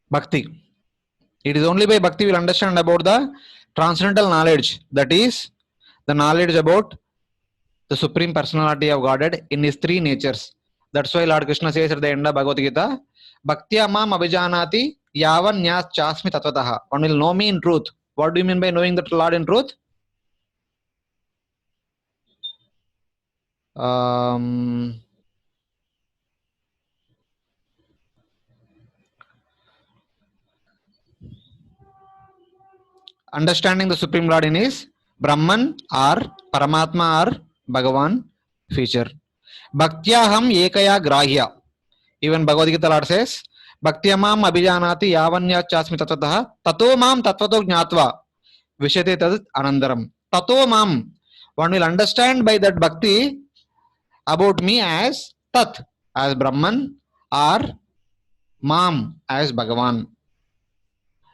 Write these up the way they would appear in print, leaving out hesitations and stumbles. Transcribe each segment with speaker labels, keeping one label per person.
Speaker 1: Bhakti. It is only by bhakti we will understand about the transcendental knowledge, that is the knowledge about the supreme personality of Godhead in his three natures. That's why Lord Krishna says at the end of Bhagavad Gita, Bhaktya mam abhijanati yavan nyas chasmi tatvataha. One will know me in truth. What do you mean by knowing the Lord in truth? Understanding the Supreme Lord in his Brahman or Paramatma or Bhagavan feature. Bhaktyaham ekaya grahya. Even Bhagavad Gita Lord says, Bhaktyamam abhijanati yavanya chasmi tatvatah tato mam tatvato jnatva vishate tad anandaram. Tato mam. One will understand by that bhakti about me as Tat, as Brahman, or Mam, as Bhagavan.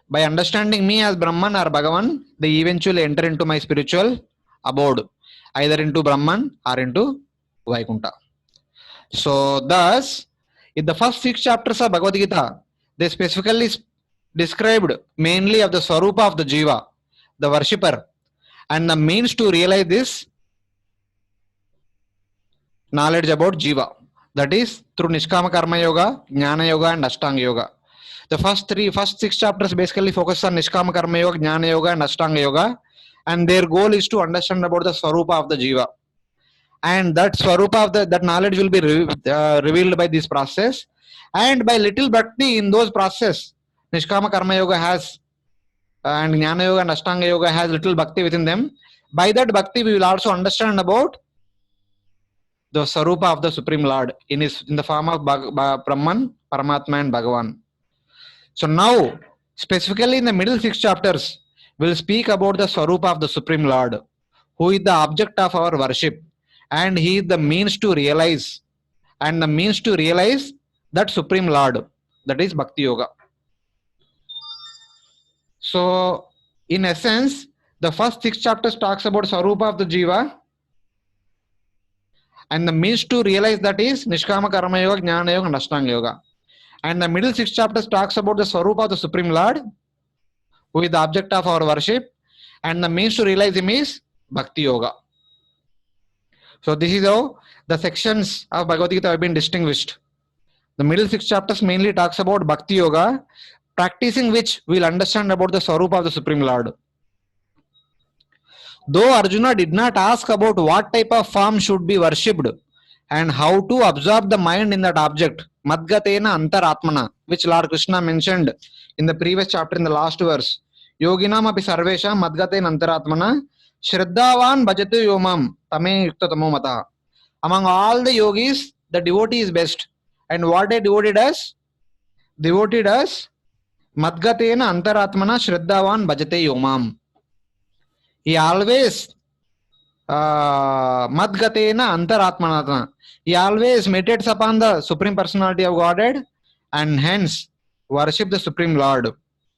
Speaker 1: By understanding me as Brahman or Bhagavan, they eventually enter into my spiritual abode, either into Brahman or into Vaikuntha. So, thus, in the first 6 chapters of Bhagavad Gita, they specifically described mainly of the Swarupa of the Jiva, the worshipper, and the means to realize this knowledge about Jiva. That is through Nishkama Karma Yoga, Jnana Yoga, and Ashtanga Yoga. The first 6 chapters basically focus on Nishkama Karma Yoga, Jnana Yoga, and Ashtanga Yoga, and their goal is to understand about the Swarupa of the Jiva. And that Swarupa of that knowledge will be revealed by this process, and by little bhakti in those process. Nishkama Karma Yoga has, and Jnana Yoga and Ashtanga Yoga has little bhakti within them. By that bhakti, we will also understand about the Swarupa of the Supreme Lord in the form of Brahman, Paramatma, and Bhagavan. So now, specifically in the middle 6 chapters, we'll speak about the Swarupa of the Supreme Lord, who is the object of our worship, and he is the means to realize, that Supreme Lord, that is Bhakti Yoga. So, in essence, the first 6 chapters talks about Swarupa of the Jiva, and the means to realize that is Nishkama Karma Yoga, Jnana Yoga, and Ashtanga Yoga. And the middle 6 chapters talks about the Swarupa of the Supreme Lord, who is the object of our worship, and the means to realize him is Bhakti Yoga. So this is how the sections of Bhagavad Gita have been distinguished. The middle 6 chapters mainly talks about Bhakti Yoga, practicing which we will understand about the Swarupa of the Supreme Lord. Though Arjuna did not ask about what type of form should be worshipped and how to absorb the mind in that object, Madgatena Antaratmana, which Lord Krishna mentioned in the previous chapter in the last verse. Yoginam api sarvesha Madgatena Antaratmana Shraddhavan bhajate yomam tame yukta tamo mata. Among all the yogis, the devotee is best. And what a devotee does? Devotee does Madgatena Antaratmana Shraddhavan bhajate yomam. He always Madgatena Antaratmanatana. He always meditates upon the Supreme Personality of Godhead and hence worship the Supreme Lord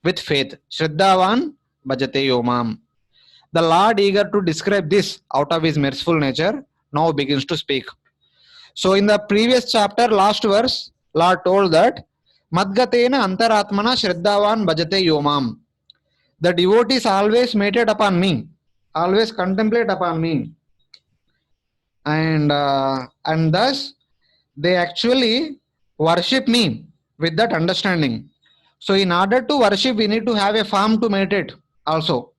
Speaker 1: with faith. Shraddhavan bhajate yomam. The Lord, eager to describe this out of his merciful nature, now begins to speak. So in the previous chapter, last verse, Lord told that Madgatena Antaratmana Shraddhavan bhajate yomam. The devotees always meditate upon me, always contemplate upon me, and thus they actually worship me with that understanding. So in order to worship, we need to have a form to meditate also.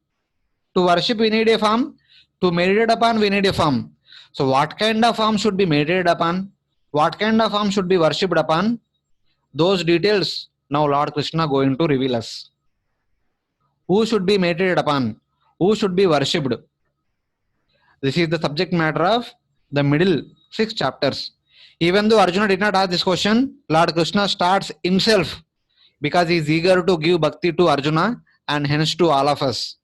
Speaker 1: To worship, we need a form. To meditate upon, we need a form. So what kind of form should be meditated upon? What kind of form should be worshipped upon? Those details now Lord Krishna going to reveal us. Who should be meditated upon? Who should be worshipped? This is the subject matter of the middle 6 chapters. Even though Arjuna did not ask this question, Lord Krishna starts himself because he is eager to give bhakti to Arjuna and hence to all of us.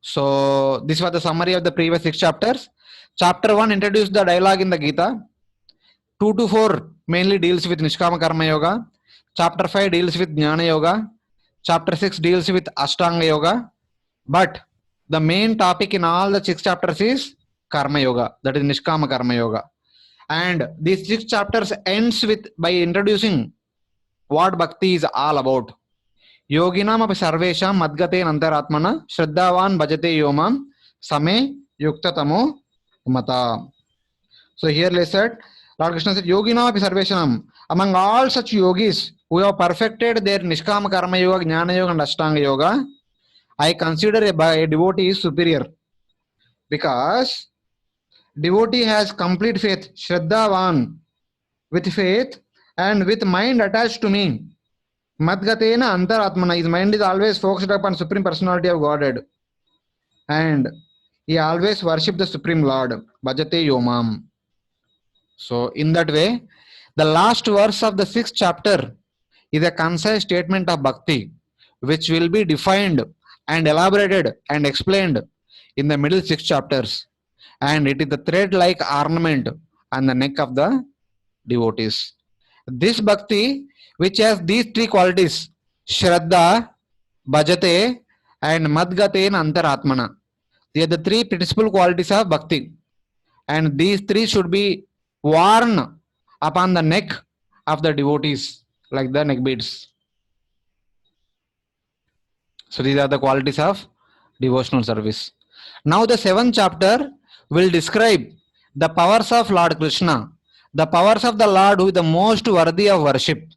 Speaker 1: So this was the summary of the previous 6 chapters. Chapter 1 introduced the dialogue in the Gita. 2 to 4 mainly deals with Nishkama Karma Yoga. Chapter 5 deals with Jnana Yoga. Chapter 6 deals with Ashtanga Yoga. But the main topic in all the 6 chapters is Karma Yoga, that is Nishkama Karma Yoga. And these 6 chapters ends with by introducing what bhakti is all about. Yoginam api sarvesham madgate antaratmana shraddhavan bhajate yomam same yuktatamo mata. So here they said, Lord Krishna said, Yoginam api sarveshanam. Among all such yogis who have perfected their Nishkama Karma Yoga, Jnana Yoga and Ashtanga Yoga, I consider a devotee is superior because devotee has complete faith, Shraddhavan, with faith and with mind attached to me. Madgatena Antaratmana, his mind is always focused upon Supreme Personality of Godhead. And he always worship the Supreme Lord, Bhajate Yomam. So in that way, the last verse of the 6th chapter is a concise statement of bhakti, which will be defined and elaborated and explained in the middle 6 chapters. And it is the thread-like ornament on the neck of the devotees. This bhakti, which has these three qualities, Shraddha, Bhajate, and Madgate Antaratmana. They are the three principal qualities of bhakti. And these three should be worn upon the neck of the devotees, like the neck beads. So these are the qualities of devotional service. Now the 7th chapter will describe the powers of Lord Krishna, the powers of the Lord who is the most worthy of worship.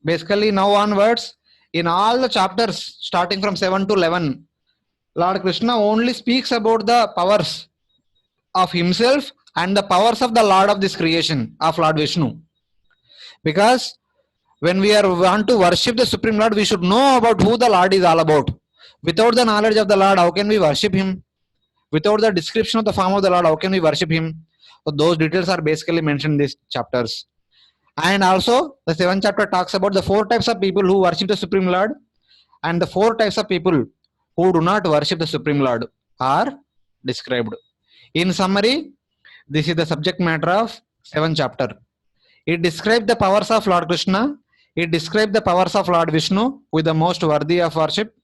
Speaker 1: Basically now onwards, in all the chapters starting from 7 to 11, Lord Krishna only speaks about the powers of himself and the powers of the Lord of this creation, of Lord Vishnu. Because when we want to worship the Supreme Lord, we should know about who the Lord is all about. Without the knowledge of the Lord, how can we worship him? Without the description of the form of the Lord, how can we worship him? So those details are basically mentioned in these chapters. And also, the 7th chapter talks about the 4 types of people who worship the Supreme Lord and the 4 types of people who do not worship the Supreme Lord are described. In summary, this is the subject matter of 7th chapter. It describes the powers of Lord Krishna. It describes the powers of Lord Vishnu, who is the most worthy of worship.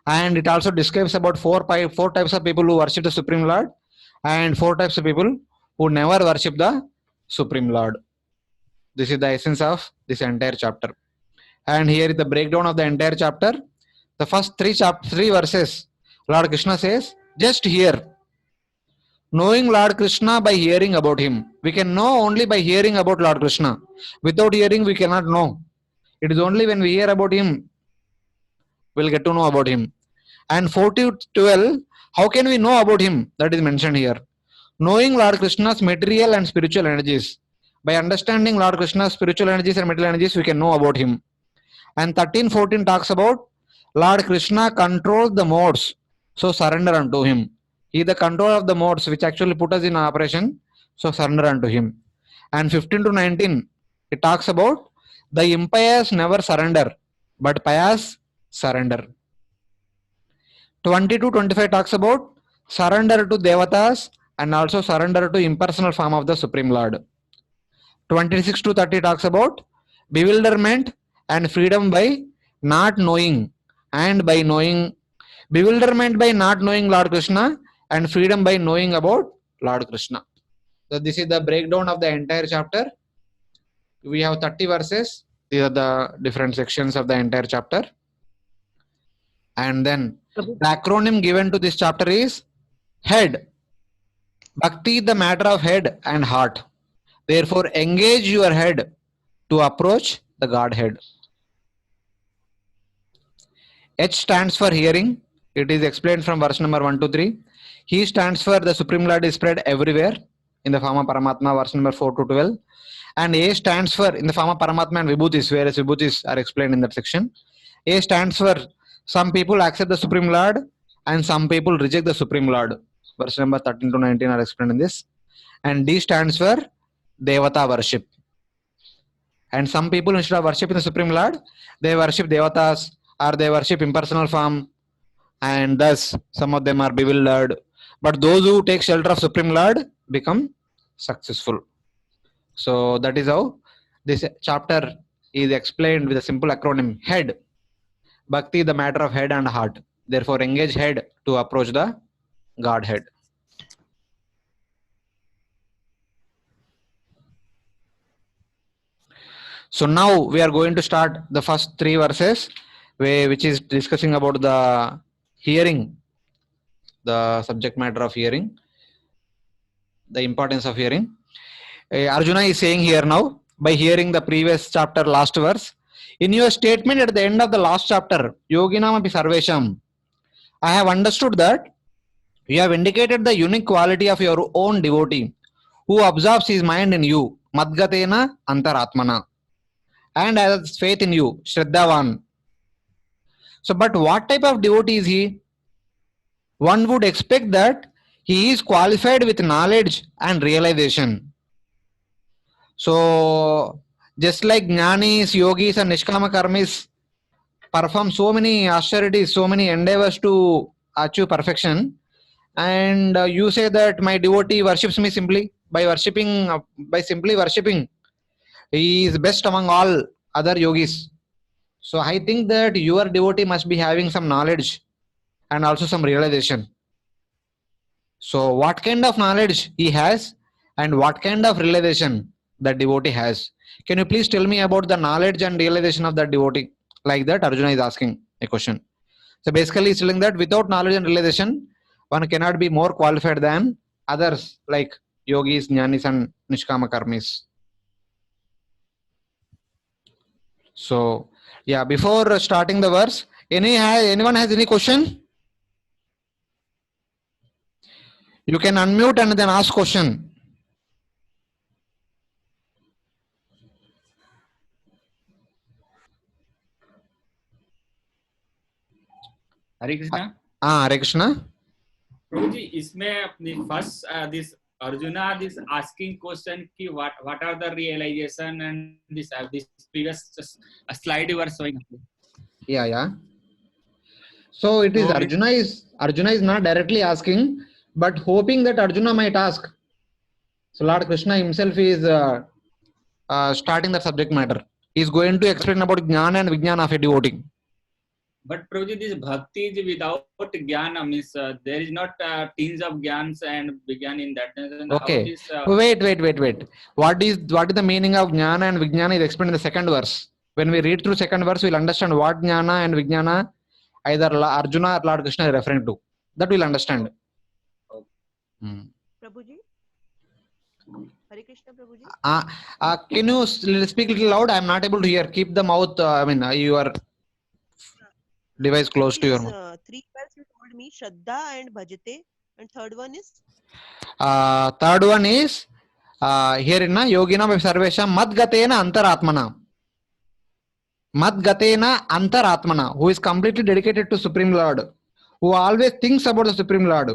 Speaker 1: And it also describes about 4 types of people who worship the Supreme Lord and 4 types of people who never worship the Supreme Lord. This is the essence of this entire chapter. And here is the breakdown of the entire chapter. The first 3 verses, Lord Krishna says, just hear. Knowing Lord Krishna by hearing about him. We can know only by hearing about Lord Krishna. Without hearing, we cannot know. It is only when we hear about him, we'll get to know about him. And 4-12, how can we know about him? That is mentioned here. Knowing Lord Krishna's material and spiritual energies. By understanding Lord Krishna's spiritual energies and material energies, we can know about him. And 13-14 talks about Lord Krishna controls the modes, so surrender unto him. He is the control of the modes which actually put us in operation, so surrender unto him. And 15-19, it talks about the impious never surrender, but pious surrender. 20-25 talks about surrender to devatas and also surrender to impersonal form of the Supreme Lord. 26-30 talks about bewilderment and freedom by not knowing and by knowing. Bewilderment by not knowing Lord Krishna and freedom by knowing about Lord Krishna. So this is the breakdown of the entire chapter. We have 30 verses. These are the different sections of the entire chapter. And then the acronym given to this chapter is head. Bhakti is the matter of head and heart. Therefore, engage your head to approach the Godhead. H stands for hearing. It is explained from verse number 1-3. He stands for the Supreme Lord is spread everywhere in the form of Paramatma, verse number 4-12. And A stands for in the form of Paramatma and Vibhutis, whereas Vibhutis are explained in that section. A stands for some people accept the Supreme Lord and some people reject the Supreme Lord. Verse number 13-19 are explained in this. And D stands for Devata worship. And some people, instead of worshiping the Supreme Lord, they worship Devatas or they worship impersonal form, and thus some of them are bewildered. But those who take shelter of Supreme Lord become successful. So that is how this chapter is explained with a simple acronym head. Bhakti, the matter of head and heart. Therefore, engage head to approach the Godhead. So now we are going to start the first 3 verses, which is discussing about the hearing, the subject matter of hearing, the importance of hearing. Arjuna is saying here now, by hearing the previous chapter last verse, in your statement at the end of the last chapter, yoginam api sarvesham, I have understood that you have indicated the unique quality of your own devotee who absorbs his mind in you, madgatena antaratmana, and has faith in you, shraddhavan. So, but what type of devotee is he? One would expect that he is qualified with knowledge and realization. So, just like jnanis, yogis, and nishkama karmis perform so many austerities, so many endeavors to achieve perfection, and you say that my devotee worships me simply by simply worshipping, he is best among all other yogis. So I think that your devotee must be having some knowledge and also some realization. So what kind of knowledge he has and what kind of realization that devotee has? Can you please tell me about the knowledge and realization of that devotee? Like that, Arjuna is asking a question. So basically he's telling that without knowledge and realization, one cannot be more qualified than others like yogis, jnanis, and nishkama karmis. So yeah, before starting the verse, anyone has any question? You can unmute and then ask question.
Speaker 2: हरे कृष्णा।
Speaker 1: हाँ, हरे कृष्णा।
Speaker 2: प्रभु जी, इसमें अपनी first this Arjuna this asking question की what are the realisation and this previous slide you are showing.
Speaker 1: Yeah. So it is Arjuna is not directly asking, but hoping that Arjuna might ask. So Lord Krishna himself is starting the subject matter. He is going to explain about jnana and vijnana of a devotee.
Speaker 2: But Prabhuji, this bhakti is without jnana, means there is not teens of jnans and vijnana in that.
Speaker 1: Okay. Wait. What is the meaning of jnana and vijnana is explained in the second verse. When we read through second verse, we'll understand what jnana and vijnana either Arjuna or Lord Krishna is referring to. That we'll understand.
Speaker 3: Prabhuji. Hare Krishna, Prabhuji.
Speaker 1: Can you speak a little loud? I am not able to hear. Keep the mouth, your device close to your mouth.
Speaker 3: 3 words you told me, Shraddha and Bhajate, and third one is?
Speaker 1: Third one is here in Yoginam Sarvesham Madgatena Antaratmana. Madgatena Antaratmana, who is completely dedicated to Supreme Lord, who always thinks about the Supreme Lord,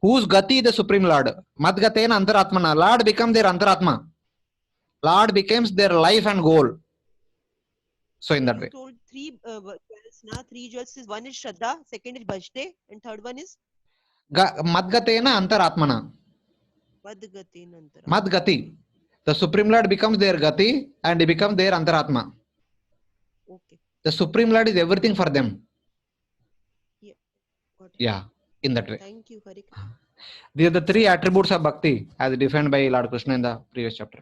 Speaker 1: whose Gati the Supreme Lord. Madgatena Antaratmana, Lord becomes their Antaratma. Lord becomes their life and goal. So in that way.
Speaker 3: You told 3 jewels, na? 3 jewels is one is Shraddha, second is Bhajate, and third one is?
Speaker 1: Madgatena Antaratmana.
Speaker 3: Madgatena Antaratmana.
Speaker 1: Madgati. The Supreme Lord becomes their Gati and he becomes their Antaratma.
Speaker 3: Okay.
Speaker 1: The Supreme Lord is everything for them.
Speaker 3: Yeah. Got it.
Speaker 1: Yeah, in that way.
Speaker 3: Thank you, Hare Krishna.
Speaker 1: These are the 3 attributes of bhakti as defined by Lord Krishna in the previous chapter.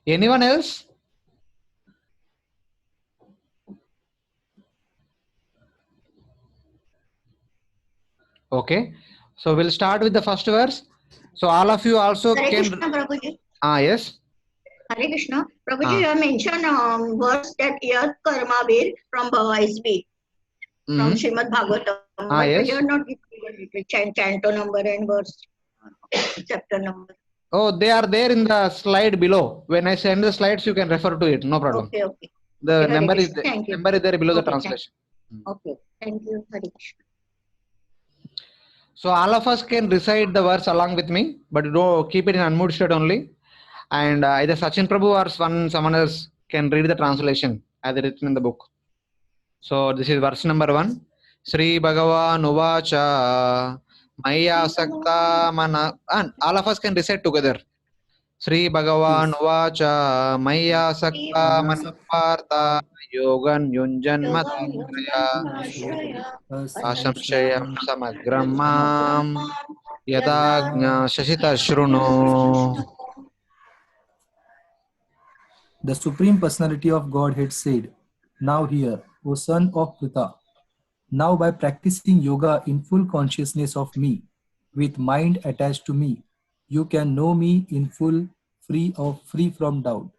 Speaker 1: Anyone else? Okay, so we'll start with the first verse. So all of you also
Speaker 4: Hare
Speaker 1: can.
Speaker 4: Krishna, Prabhuji.
Speaker 1: Yes.
Speaker 4: Hare Krishna. Prabhuji, you have mentioned verse that Yat Karma Bir from Bhavaisbi from Srimad Bhagavatam. But
Speaker 1: Yes.
Speaker 4: you are not given canto number and verse, chapter number.
Speaker 1: Oh, they are there in the slide below. When I send the slides, you can refer to it. No problem.
Speaker 4: Okay.
Speaker 1: The
Speaker 4: Hare
Speaker 1: number is
Speaker 4: Krishna. Thank you.
Speaker 1: number is there below the
Speaker 4: Okay,
Speaker 1: translation.
Speaker 4: Okay. Thank you, Hare Krishna.
Speaker 1: So all of us can recite the verse along with me, but don't keep it in unmute state only. And either Sachin Prabhu or someone else can read the translation as written in the book. So this is verse number 1. Sri Bhagavan Uvacha Maya Sakta Mana. And all of us can recite together. Sri Bhagavan Uvacha Maya Sakta Manapartha Yogan Yunjan Matraya Asamshayam Samagram Mam Yadagnya Shashita Shruno.
Speaker 5: The Supreme Personality of Godhead said, "Now hear, O son of Pritha, now by practicing yoga in full consciousness of me, with mind attached to me, you can know me in full, free from doubt."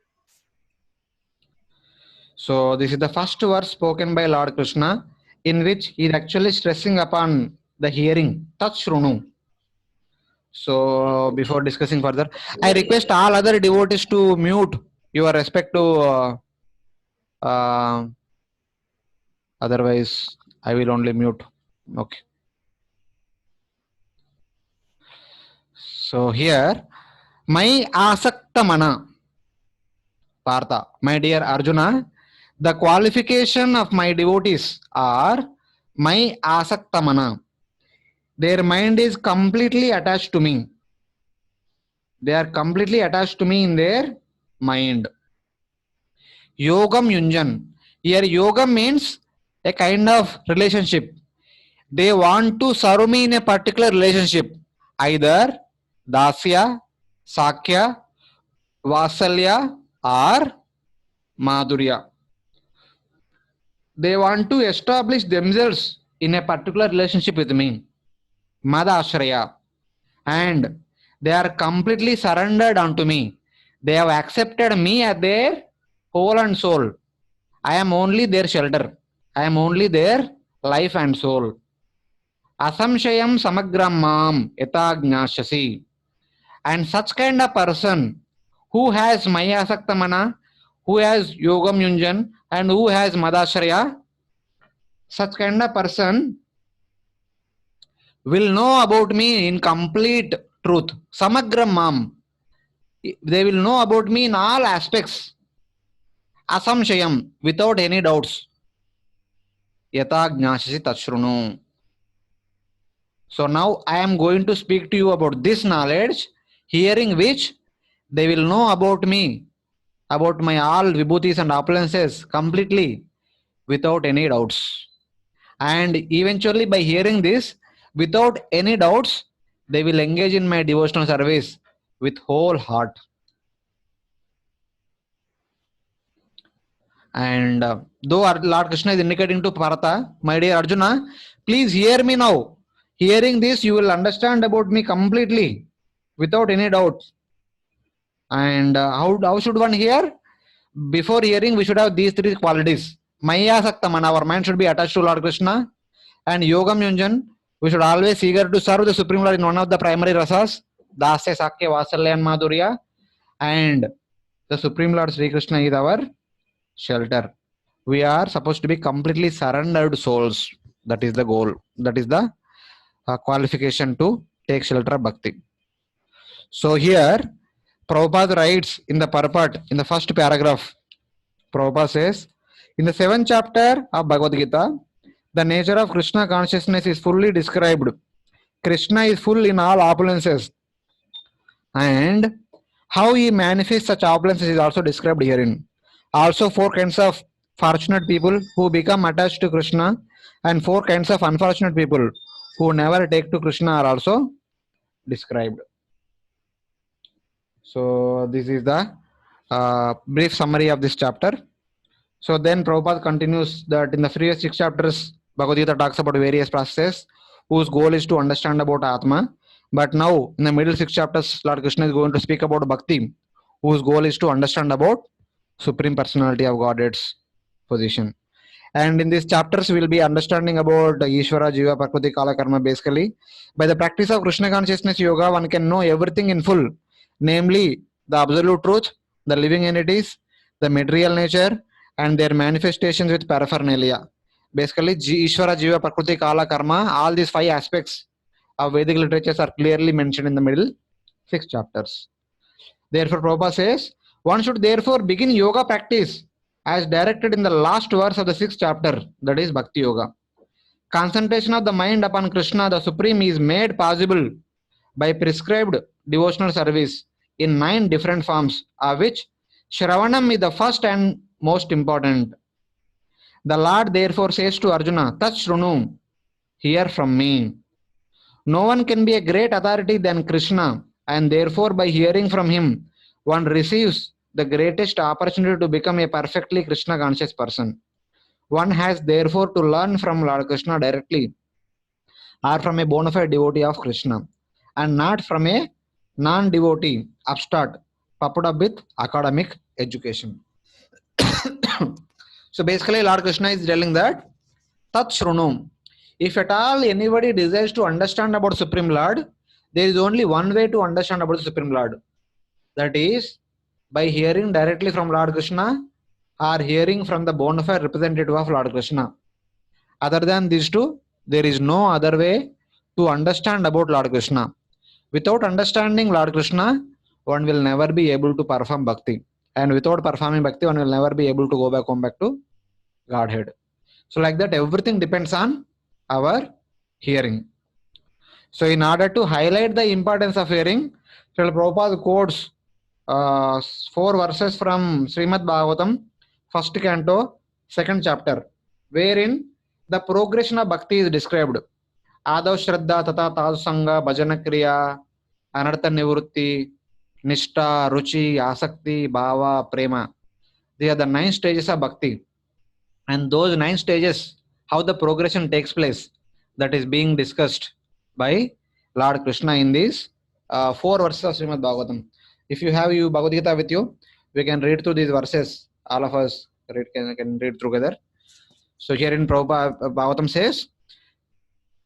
Speaker 1: So this is the first verse spoken by Lord Krishna, in which he is actually stressing upon the hearing, Tat Shrunu. So before discussing further, I request all other devotees to mute your respective. Otherwise, I will only mute. Okay. So here, my asakta mana, Partha, my dear Arjuna, the qualification of my devotees are my asakta mana. Their mind is completely attached to me. They are completely attached to me in their mind. Yogam yunjan. Here yogam means a kind of relationship. They want to serve me in a particular relationship. Either dasya, sakya, vasalya or madhurya. They want to establish themselves in a particular relationship with me. Madashraya. And they are completely surrendered unto me. They have accepted me as their whole and soul. I am only their shelter. I am only their life and soul. Asamshayam samagram mam yatagnyashasi. And such kind of person who has maya asaktamana, who has yogam yunjan, and who has madashraya, such kind of person will know about me in complete truth. Samagram mam. They will know about me in all aspects. Asamshayam, without any doubts. Yata gnashasi tachrunu. So now I am going to speak to you about this knowledge, hearing which they will know about me, about my all vibhutis and opulences completely, without any doubts. And eventually by hearing this, without any doubts, they will engage in my devotional service with whole heart. And though Lord Krishna is indicating to Partha, my dear Arjuna, please hear me now. Hearing this, you will understand about me completely, without any doubt. And how should one hear? Before hearing, we should have these three qualities. Maya Saktaman, our mind should be attached to Lord Krishna. And Yogam Yunjan, we should always eager to serve the Supreme Lord in one of the primary rasas, Dasya, Sakya, Vasalya and Madhurya. And the Supreme Lord Sri Krishna is our shelter. We are supposed to be completely surrendered souls. That is the goal. That is the qualification to take shelter of bhakti. So here, Prabhupada writes in the purport, in the first paragraph, Prabhupada says, in the 7th chapter of Bhagavad Gita, the nature of Krishna consciousness is fully described. Krishna is full in all opulences. And how he manifests such opulences is also described herein. Also 4 kinds of fortunate people who become attached to Krishna and 4 kinds of unfortunate people who never take to Krishna are also described. So this is the brief summary of this chapter. So then Prabhupada continues that in the previous 6 chapters, Bhagavad Gita talks about various processes whose goal is to understand about Atma. But now in the middle 6 chapters, Lord Krishna is going to speak about Bhakti, whose goal is to understand about Supreme Personality of Godhead's position. And in these chapters, we will be understanding about Ishvara, Jiva, Prakriti, Kala, Karma. Basically, by the practice of Krishna consciousness yoga, one can know everything in full, namely the absolute truth, the living entities, the material nature, and their manifestations with paraphernalia. Basically, Ishvara, Jiva, Prakriti, Kala, Karma, all these 5 aspects of Vedic literatures are clearly mentioned in the middle 6 chapters. Therefore, Prabhupada says, one should therefore begin yoga practice as directed in the last verse of the 6th chapter, that is Bhakti Yoga. Concentration of the mind upon Krishna, the Supreme, is made possible by prescribed devotional service in 9 different forms, of which Shravanam is the first and most important. The Lord therefore says to Arjuna, Tat Shrunu, hear from me. No one can be a great authority than Krishna, and therefore by hearing from him, one receives the greatest opportunity to become a perfectly Krishna conscious person. One has therefore to learn from Lord Krishna directly or from a bona fide devotee of Krishna, and not from a non-devotee upstart puffed up with academic education. So basically Lord Krishna is telling that Tat Shrunum. If at all anybody desires to understand about Supreme Lord, there is only one way to understand about the Supreme Lord. That is by hearing directly from Lord Krishna or hearing from the bona fide representative of Lord Krishna. Other than these two, there is no other way to understand about Lord Krishna. Without understanding Lord Krishna, one will never be able to perform bhakti. And without performing bhakti, one will never be able to go back home back to Godhead. So like that, everything depends on our hearing. So in order to highlight the importance of hearing, Srila Prabhupada quotes 4 verses from Srimad Bhagavatam, 1st canto, 2nd chapter, wherein the progression of bhakti is described. Adav Shraddha Tata Tadu Sangha Bhajana Kriya Anartha Nivrutti Nishta Ruchi Asakti Bhava Prema. They are the 9 stages of bhakti, and those 9 stages, how the progression takes place, that is being discussed by Lord Krishna in these 4 verses of Srimad Bhagavatam. If you have your Bhagavad Gita with you, we can read through these verses. All of us can read together. So here in Prabhupada Bhagavatam says,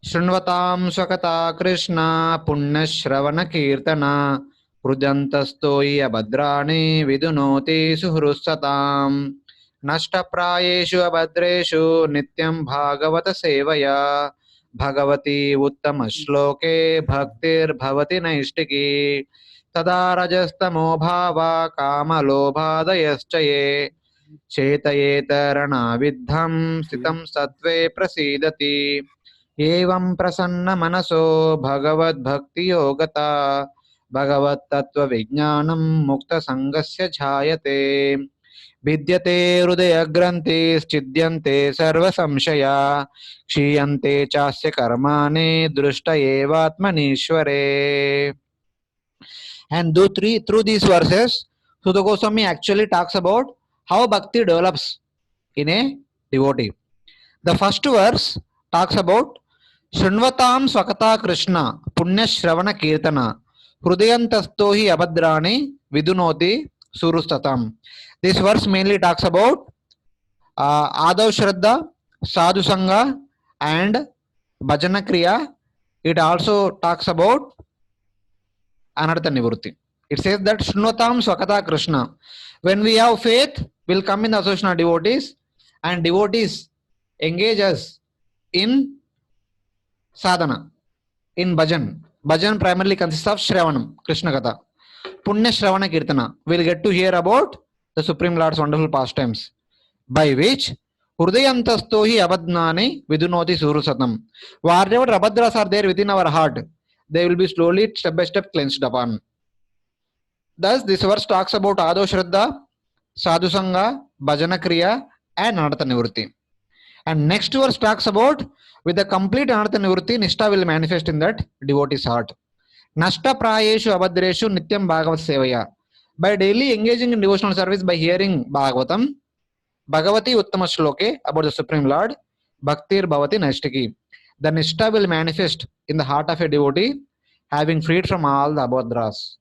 Speaker 1: Shrunvatam Swakata Krishna Punya Shravana Kirtana Prujantastoyi Abhadrani Vidunoti Suhrusatam Nashta Prayeshu Abhadreshu Nityam Bhagavata Sevaya Bhagavati Uttama Shloke Bhaktir Bhavati Naishtiki Tada Rajastamo Bhava Kama Lobhadayaschaye Chetayeta Rana Vidham Sitam Sattve Prasidati Evam Prasanna Manaso Bhagavad Bhakti Yogata Bhagavat Tattva Vijnanam Mukta Sangasya Jhayate Vidyate Hridaya Grantis Chidyante Sarva Samshaya Kshiyante Chasya Karmane Drushta Evatmanishware. And through these verses, Sudha Goswami actually talks about how bhakti develops in a devotee. The first verse talks about Shrunvatam Swakata Krishna Punya Shravana Kirtana Hrudayantastohi Abhadrani Vidunoti Surustatam. This verse mainly talks about Adav Shraddha, Sadhu Sangha and Bhajana Kriya. It also talks about Anartha Nivrutti. It says that Shrunvatam Swakata Krishna. When we have faith, we'll come in the association of devotees, and devotees engage us in sadhana, in bhajan. Bhajan primarily consists of Shravanam, Krishna Katha. Punya Shravana Kirtana. We'll get to hear about the Supreme Lord's wonderful pastimes, by which Hrudayantastohi Abhadnani Vidunoti Surusatam. Whatever Abhadras are there within our heart, they will be slowly, step by step, cleansed upon. Thus, this verse talks about Adav Shraddha, Sadhu Sangha, Bhajana Kriya, and Anartha Nivrutti. And next verse talks about with the complete Anartha Nivrutti, Nishta will manifest in that devotee's heart. Nashta Prayeshu Abhadreshu Nityam Bhagavat Sevaya. By daily engaging in devotional service, by hearing Bhagavatam, Bhagavati Uttama Shloke about the Supreme Lord, Bhaktir Bhavati Naishtiki. The Nishta will manifest in the heart of a devotee, having freed from all the abhadras.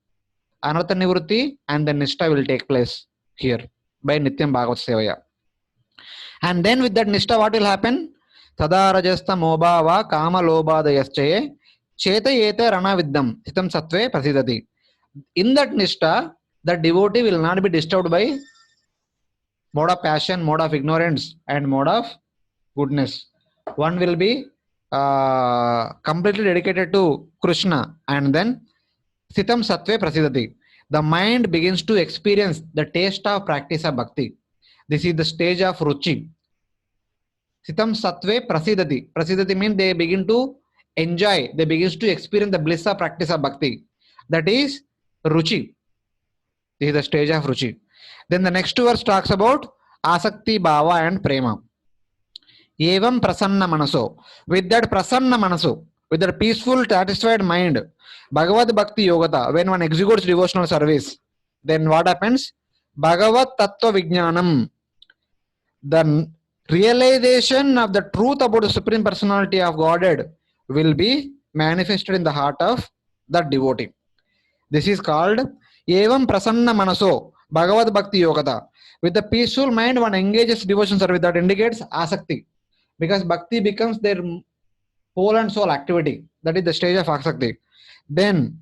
Speaker 1: Anartha Nivrutti and the Nishta will take place here by Nityam Bhagavat Sevaya. And then with that Nishta, what will happen? Tada Rajasta Mobhava Kama Lobhadayaschaye Chetayeta Rana Viddham Sitam Sattve Prasidati. In that Nishta, the devotee will not be disturbed by mode of passion, mode of ignorance, and mode of goodness. One will be completely dedicated to Krishna, and then Sitam Sattve Prasidati. The mind begins to experience the taste of practice of bhakti. This is the stage of Ruchi. Sitam Sattve Prasidati. Prasidati means they begin to enjoy, they begin to experience the bliss of practice of bhakti. That is Ruchi. This is the stage of Ruchi. Then the next verse talks about Asakti, Bhava and Prema. Evam Prasanna Manaso. With that Prasanna Manaso, with that peaceful, satisfied mind, Bhagavad Bhakti Yogata, when one executes devotional service, then what happens? Bhagavat Tattva Vijnanam. The realization of the truth about the Supreme Personality of Godhead will be manifested in the heart of the devotee. This is called Evam Prasanna Manaso Bhagavad Bhakti Yogata. With a peaceful mind, one engages devotion service. That indicates asakti, because bhakti becomes their whole and soul activity. That is the stage of asakti. Then,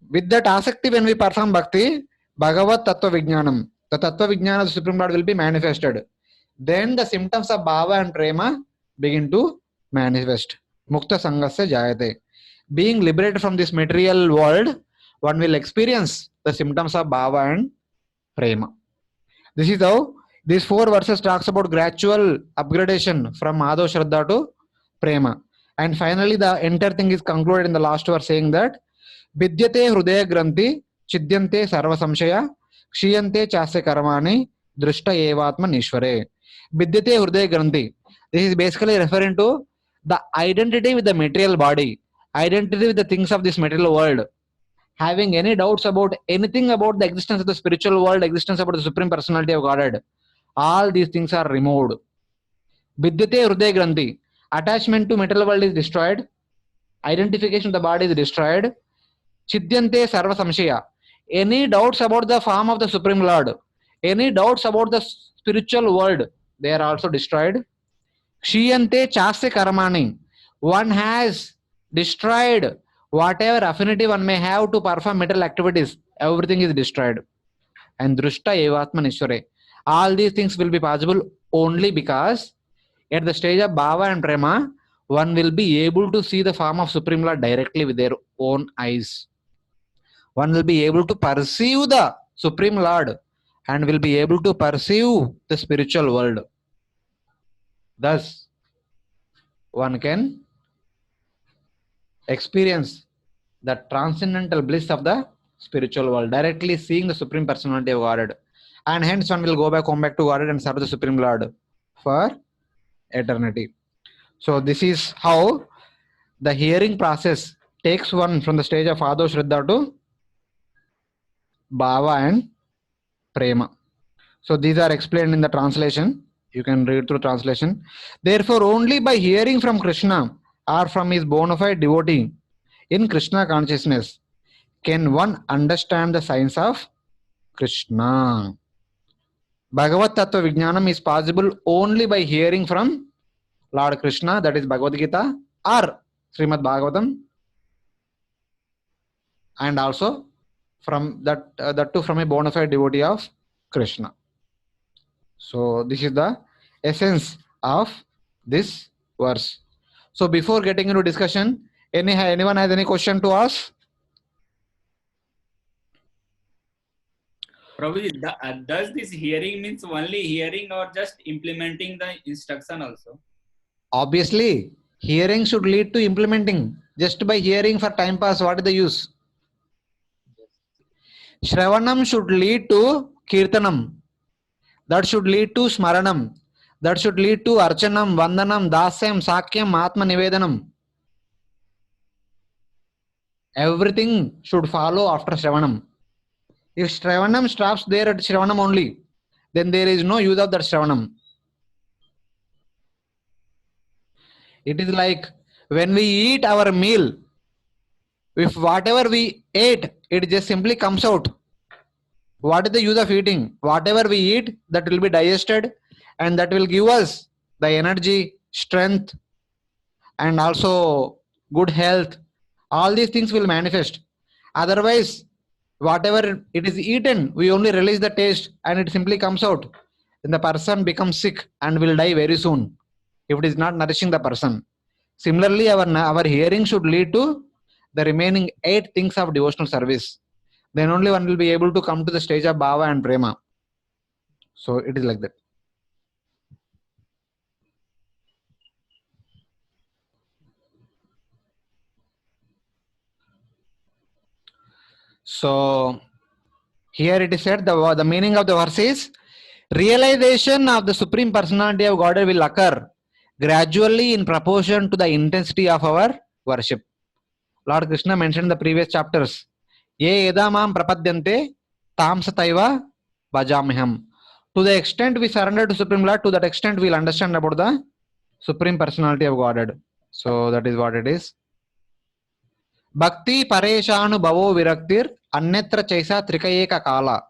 Speaker 1: with that asakti, when we perform bhakti, Bhagavat Tattva Vijnanam, the Tattva Vijnana of the Supreme Lord will be manifested. Then the symptoms of bhava and prema begin to manifest. Mukta Sangasya Jayate. Being liberated from this material world, one will experience the symptoms of bhava and prema. This is how these 4 verses talks about gradual upgradation from Madhav Shraddha to prema. And finally, the entire thing is concluded in the last verse saying that Vidyate Hrudaya Granthi Chidyante Sarva Samshaya Kshiyante Chasya Karmani Drishta Evatma Nishware. Vidyate Hrudaya Granthi. This is basically referring to the identity with the material body, identity with the things of this material world. Having any doubts about anything about the existence of the spiritual world, existence about the Supreme Personality of Godhead, all these things are removed. Vidyate Hrudaya Granthi. Attachment to material world is destroyed. Identification of the body is destroyed. Chidyante Sarva Samshaya. Any doubts about the form of the Supreme Lord, any doubts about the spiritual world, they are also destroyed. Kshiyante Chasya Karmani. One has destroyed whatever affinity one may have to perform material activities, everything is destroyed. And Drushta Evatma Nishware. All these things will be possible only because at the stage of bhava and prema, one will be able to see the form of Supreme Lord directly with their own eyes. One will be able to perceive the Supreme Lord and will be able to perceive the spiritual world. Thus, one can experience the transcendental bliss of the spiritual world, directly seeing the Supreme Personality of Godhead. And hence one will go back, come back to Godhead and serve the Supreme Lord for eternity. So this is how the hearing process takes one from the stage of Madhav Shraddha to bhava and prema. So these are explained in the translation. You can read through translation. Therefore, only by hearing from Krishna or from his bona fide devotee in Krishna consciousness can one understand the science of Krishna. Bhagavat Tattva Vijnanam is possible only by hearing from Lord Krishna, that is Bhagavad Gita or Srimad Bhagavatam, and also from that too from a bona fide devotee of Krishna. So this is the essence of this verse. So before getting into discussion, anyone has any question to ask?
Speaker 2: Prabhuji, does this hearing means only hearing or just implementing the instruction also?
Speaker 1: Obviously, hearing should lead to implementing. Just by hearing for time pass, what is the use? Shravanam should lead to Kirtanam. That should lead to Smaranam. That should lead to Archanam, Vandanam, Dasyam, Sakyam, Atma Nivedanam. Everything should follow after Shravanam. If Shravanam stops there at Shravanam only, then there is no use of that Shravanam. It is like when we eat our meal, if whatever we ate, it just simply comes out. What is the use of eating? Whatever we eat, that will be digested and that will give us the energy, strength, and also good health. All these things will manifest. Otherwise, whatever it is eaten, we only release the taste and it simply comes out. Then the person becomes sick and will die very soon if it is not nourishing the person. Similarly, our hearing should lead to the remaining 8 things of devotional service. Then only one will be able to come to the stage of bhava and prema. So it is like that. So here it is said the meaning of the verse is realization of the Supreme Personality of Godhead will occur gradually in proportion to the intensity of our worship. Lord Krishna mentioned in the previous chapters, Ye edamam prapadyante tam sataiva bhajamiham. To the extent we surrender to Supreme Lord, to that extent we'll understand about the Supreme Personality of Godhead. So that is what it is. Bhakti pareshanu bhavo viraktir annetra chaisa trikayeka kala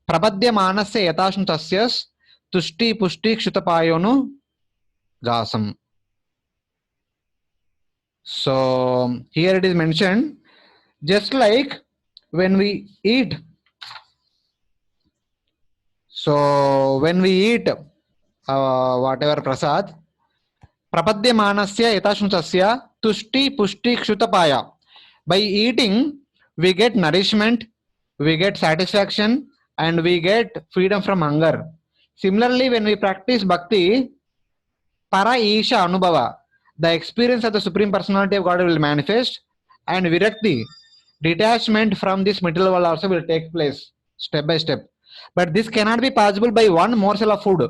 Speaker 1: prabadya manasya yatashnu tasyas tushti pushti kshutapayonu gasam. So here it is mentioned, just like when we eat. So when we eat whatever prasad, prapadya manasya yatashnutasya tushti pushti kshutapaya. By eating, we get nourishment, we get satisfaction, and we get freedom from hunger. Similarly, when we practice bhakti, para isha anubhava, the experience of the Supreme Personality of God will manifest, and virakti, detachment from this material world also will take place step by step. But this cannot be possible by one morsel of food.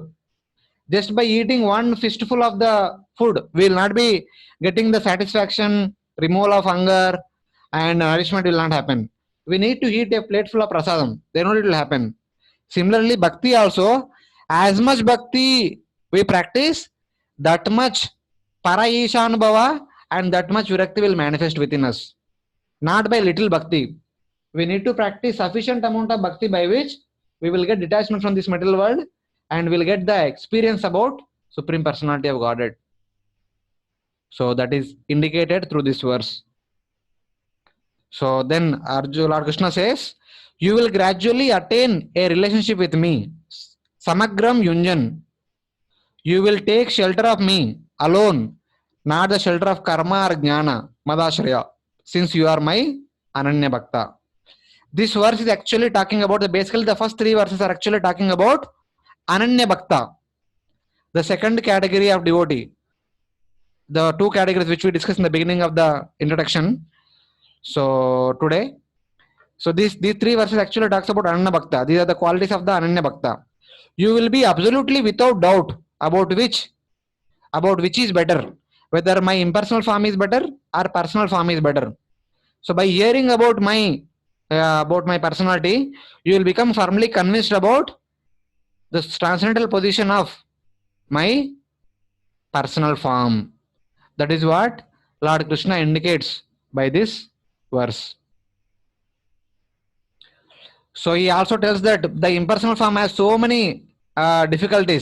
Speaker 1: Just by eating one fistful of the food, we will not be getting the satisfaction, removal of hunger, and nourishment will not happen. We need to eat a plate full of prasadam, then only it will happen. Similarly, bhakti also, as much bhakti we practice, that much para isha anubhava and that much virakti will manifest within us. Not by little bhakti. We need to practice sufficient amount of bhakti by which we will get detachment from this material world and will get the experience about Supreme Personality of Godhead. So that is indicated through this verse. So then Lord Krishna says, you will gradually attain a relationship with me. Samagram Yunjan. You will take shelter of me alone, not the shelter of karma or jnana, madashraya, since you are my Ananya Bhakta. This verse is actually talking about basically the first three verses are actually talking about Ananya Bhakta, the second category of devotee. The two categories which we discussed in the beginning of the introduction. So today, so these three verses actually talks about Ananya Bhakta. These are the qualities of the Ananya Bhakta. You will be absolutely without doubt about which is better, whether my impersonal form is better or personal form is better. So by hearing about my personality, you will become firmly convinced about the transcendental position of my personal form. That is what Lord Krishna indicates by this verse. So he also tells that the impersonal form has so many difficulties.